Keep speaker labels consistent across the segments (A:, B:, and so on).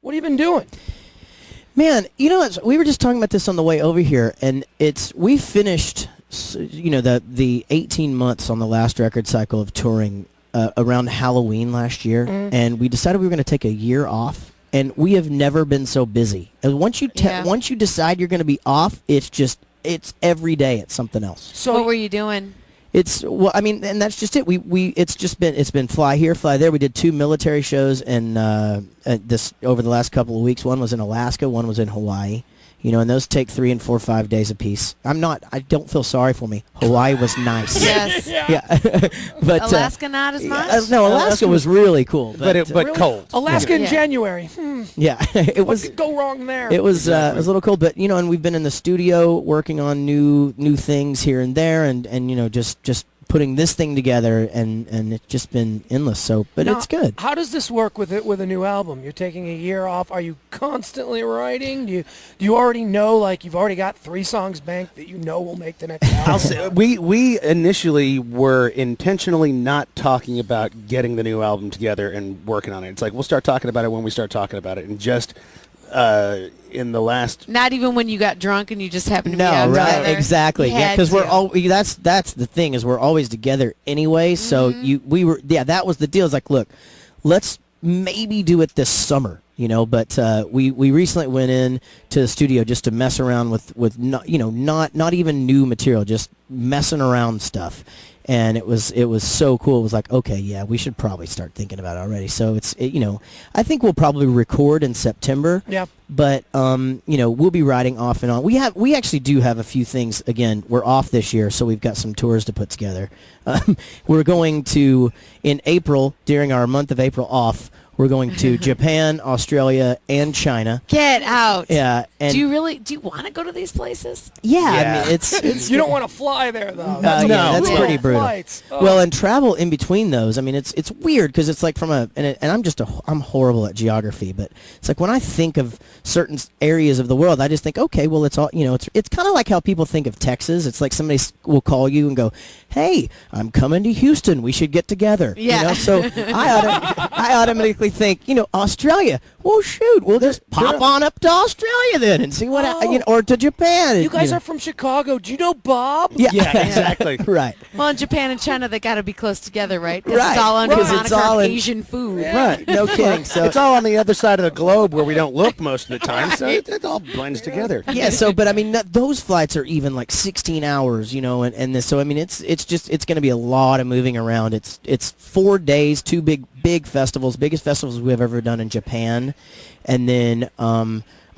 A: What have you been doing?
B: Man, we were just talking about this on the way over here, and we finished, the 18 months on the last record cycle of touring around Halloween last year, and we decided we were going to take a year off, and we have never been so busy. And once you decide you're going to be off, it's every day it's something else.
C: So what were you doing?
B: And that's just it. It's been fly here, fly there. We did 2 military shows and this over the last couple of weeks. One was in Alaska, one was in Hawaii. And those take 3 and 4 or 5 days apiece. I don't feel sorry for me. Hawaii was nice.
C: Yes.
B: Yeah. But
C: Alaska not as much?
B: No, Alaska was really cool. But
D: really? Cold.
A: Alaska in January.
B: Yeah.
A: What could go wrong there?
B: It was a little cold, but and we've been in the studio working on new things here and there, and just putting this thing together, and it's just been endless. So, but
A: now,
B: it's good.
A: How does this work with a new album? You're taking a year off. Are you constantly writing? Do you already know, like, you've already got 3 songs banked that will make the next album?
D: I'll say, we initially were intentionally not talking about getting the new album together and working on it. It's like we'll start talking about it when we start talking about it, and just in the last.
C: Not even when you got drunk and you just happened to be out
B: right,
C: together.
B: exactly. Yeah, because we're all. That's the thing, is we're always together anyway. So that was the deal. It's like, look, let's maybe do it this summer. But we recently went in to the studio just to mess around with not even new material, just messing around stuff. And it was so cool. It was like, okay, yeah, we should probably start thinking about it already. So I think we'll probably record in September.
A: Yeah.
B: But we'll be riding off and on. We actually do have a few things. Again, we're off this year, so we've got some tours to put together. We're going to, in April, during our month of April off, we're going to Japan, Australia, and China.
C: Get out.
B: Yeah. And
C: do you want to go to these places?
B: Yeah. I mean, it's
A: you don't want to fly there, though.
B: That's pretty brutal.
A: Oh.
B: Well, and travel in between those, I mean, it's weird because it's like and I'm horrible at geography, but it's like when I think of certain areas of the world, I just think, okay, well, it's all, it's kind of like how people think of Texas. It's like somebody will call you and go, hey, I'm coming to Houston. We should get together.
C: Yeah.
B: So I automatically think, Australia. Well, shoot, we'll just pop on up to Australia then and see what, or to Japan.
A: You guys are from Chicago. Do you know Bob?
B: Yeah,
D: exactly.
B: Right.
C: Well, in Japan and China, they got to be close together, right? Because
B: Right.
C: it's all under the
B: Because it's
C: moniker
B: all
C: of
B: in-
C: Asian food.
B: Right. No kidding. So
D: It's all on the other side of the globe where we don't look most of the time, so it all blends together.
B: yeah, but I mean, those flights are even like 16 hours, and this, so I mean, it's going to be a lot of moving around. It's 4 days, 2 big festivals, biggest festivals we've ever done in Japan, and then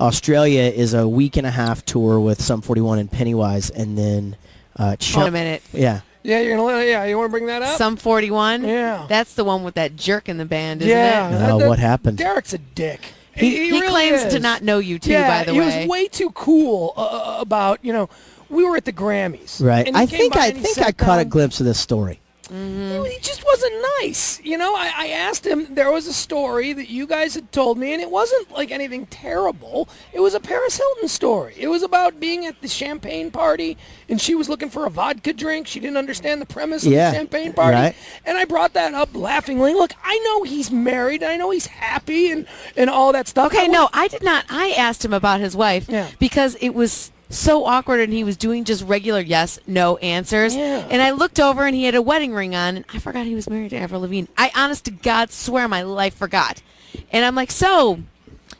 B: Australia is a week and a half tour with Sum 41 and Pennywise, and then
C: Wait a minute.
B: Yeah.
A: Yeah, you want to bring that up?
C: Sum 41?
A: Yeah.
C: That's the one with that jerk in the band, isn't
A: Yeah.
C: it?
B: What happened?
A: Derek's a dick.
C: He
A: really
C: claims
A: is.
C: to not know you, too,
A: Yeah,
C: by the way.
A: he was way too cool about, we were at the Grammys.
B: Right.
A: And he
B: I
A: came
B: think
A: by
B: I
A: and he
B: think
A: sat
B: I caught a
A: down.
B: glimpse of this story.
A: He just wasn't nice. I asked him, there was a story that you guys had told me, and it wasn't like anything terrible. It was a Paris Hilton story. It was about being at the champagne party, and she was looking for a vodka drink. She didn't understand the premise of the champagne party.
B: Right.
A: And I brought that up laughingly. Look, I know he's married. I know he's happy and all that stuff.
C: Okay, no, I did not. I asked him about his wife because it was so awkward, and he was doing just regular yes, no answers.
A: Yeah.
C: And I looked over, and he had a wedding ring on, and I forgot he was married to Avril Lavigne. I, honest to God, swear my life forgot. And I'm like, so,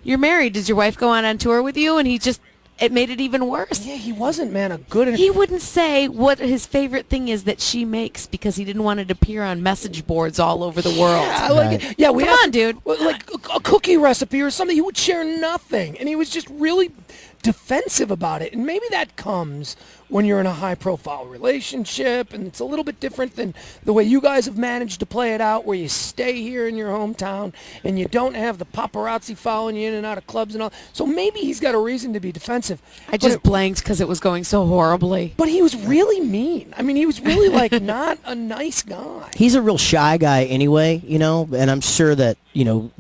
C: you're married. Does your wife go on tour with you? And it made it even worse.
A: Yeah, he wasn't, man, a good...
C: He wouldn't say what his favorite thing is that she makes because he didn't want it to appear on message boards all over the world.
A: Yeah, I like it. Yeah,
C: Come on, dude.
A: Like a cookie recipe or something. He would share nothing, and he was just really defensive about it. And maybe that comes when you're in a high-profile relationship, and it's a little bit different than the way you guys have managed to play it out, where you stay here in your hometown and you don't have the paparazzi following you in and out of clubs and all. So maybe he's got a reason to be defensive.
C: I just blanked because it was going so horribly.
A: But he was really mean. I mean, he was really like not a nice guy.
B: He's a real shy guy anyway, and I'm sure that,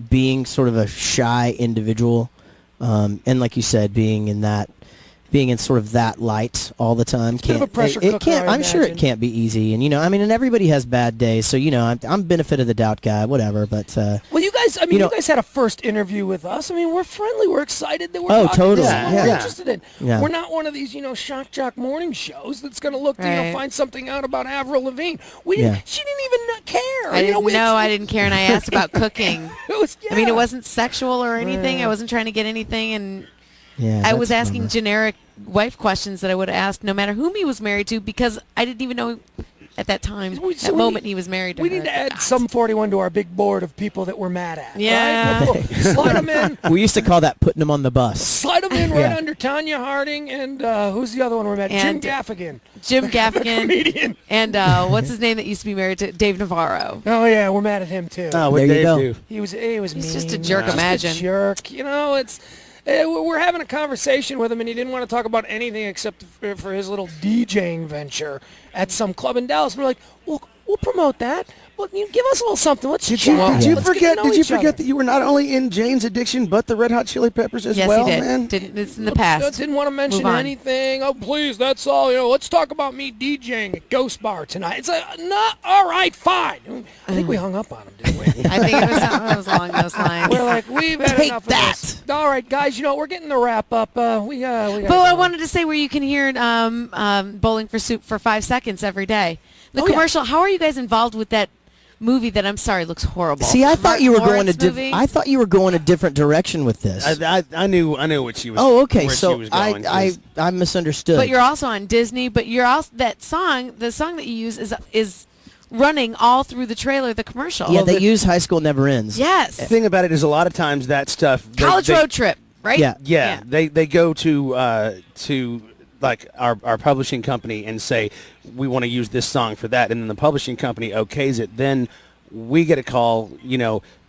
B: being sort of a shy individual, and like you said, being in sort of that light all the time,
A: Bit of a pressure cooker, I
B: I'm sure it
A: imagine.
B: can't be easy, and and everybody has bad days, so I'm benefit of the doubt guy, whatever, but
A: Well, you guys, I mean,
B: You know-
A: you guys had a first interview with us. I mean, we're friendly. We're excited that we're
B: Oh,
A: talking
B: totally.
A: to someone we're
B: Yeah.
A: interested in.
B: Yeah.
A: We're not one of these, shock jock morning shows that's going to look to,
C: Right.
A: find something out about Avril Lavigne. We
B: Yeah.
A: didn't, she didn't even care.
C: I didn't know. I didn't care, and I asked about cooking.
A: It was,
C: I mean,
A: yeah.
C: it wasn't sexual or anything. I wasn't trying to get anything, and
B: Yeah,
C: I was
B: that's a
C: asking
B: bummer.
C: generic wife questions that I would have asked no matter whom he was married to, because I didn't even know at that time,
A: So
C: that moment he was married to
A: We
C: her.
A: need to add some 41 to our big board of people that we're mad at.
C: Yeah.
A: Right? Slide them in.
B: We used to call that putting them on the bus.
A: Slide them in right
B: Yeah.
A: under Tanya Harding and who's the other one we're mad at?
C: And-
A: Jim Gaffigan.
C: Jim Gaffigan
A: Comedian.
C: and what's his name that used to be married to Dave Navarro.
A: Oh, yeah, we're mad at him, too.
D: Oh, what
B: There you
D: Dave
B: go.
D: do?
A: He was
C: He's
A: mean.
C: just a jerk,
A: Just
C: imagine.
A: a jerk. It's we're having a conversation with him, and he didn't want to talk about anything except for his little DJing venture at some club in Dallas. And we're like, well, we'll promote that. Well, you give us a little something. Let's
D: Did
A: chat.
D: you,
A: Let's
D: did you
A: get to
D: forget?
A: know
D: Did you
A: each
D: forget
A: other.
D: that you were not only in Jane's Addiction, but the Red Hot Chili Peppers as
C: Yes,
D: well,
C: he did.
D: man?
C: It's in the past.
A: Didn't want to mention
C: Move on.
A: anything. Oh, please, that's all. Let's talk about me DJing at Ghost Bar tonight. It's not all right. Fine. I think we hung up on him, didn't we?
C: I think it was something that was along those lines.
A: We're like, we've had
B: Take
A: enough
B: that.
A: of this. All right, guys. We're getting the wrap up. We gotta
C: But I
A: go.
C: wanted to say where you can hear Bowling for Soup for 5 seconds every day. The
A: Oh, yeah.
C: commercial. How are you guys involved with that movie that I'm sorry looks horrible?
B: See, I thought
C: Martin
B: you were going
C: Lawrence
B: to
C: movie?
B: I thought you were going a different direction with this.
D: I knew what she was.
B: Oh, okay.
D: Where
B: So
D: she was going, 'cause
B: I misunderstood.
C: But you're also on Disney. But you're also the song that you use is running all through the trailer, the commercial.
B: yeah, they use High School Never Ends.
C: Yes.
D: the thing about it is a lot of times that stuff.
C: College road trip, right?
B: Yeah.
D: Yeah, they go to like our publishing company and say we want to use this song for that, and then the publishing company okays it. Then we get a call,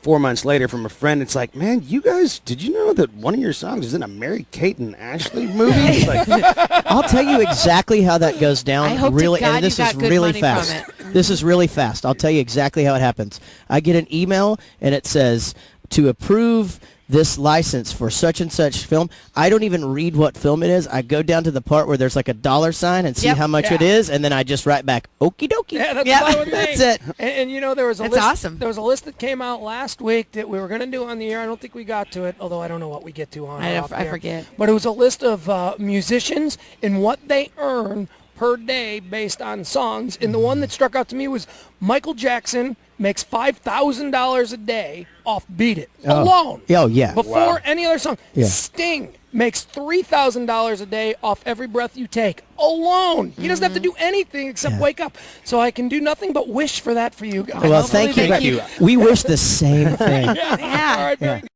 D: 4 months later from a friend. It's like, man, you guys, did you know that one of your songs is in a Mary Kate and Ashley movie? It's like,
B: I'll tell you exactly how that goes down.
C: I hope to
B: really,
C: God
B: and this
C: you
B: is
C: got good
B: really
C: money from
B: fast.
C: it.
B: This is really fast. I'll tell you exactly how it happens. I get an email and it says to approve this license for such and such film. I don't even read what film it is. I go down to the part where there's like a dollar sign and see
C: Yep.
B: how much it
A: Yeah.
B: is, and then I just write back, okie dokie.
A: Yeah, that's
C: Yeah.
A: fine with me.
B: That's it.
A: And there was a
C: That's
A: list.
C: awesome.
A: There was a list that came out last week that we were going to do on the air. I don't think we got to it, although I don't know what we get to on.
C: I
A: or off
C: I
A: air.
C: forget.
A: But it was a list of musicians and what they earn per day based on songs. And the one that struck out to me was Michael Jackson makes $5,000 a day off "Beat It" alone.
B: Oh, yeah.
A: Before any other song.
B: Yeah.
A: Sting makes $3,000 a day off "Every Breath You Take" alone. He doesn't have to do anything except
B: Yeah.
A: wake up. So I can do nothing but wish for that for you guys.
B: Well,
C: Hopefully
B: thank you.
C: they keep-
B: We wish the same thing.
A: Yeah. All right, very good.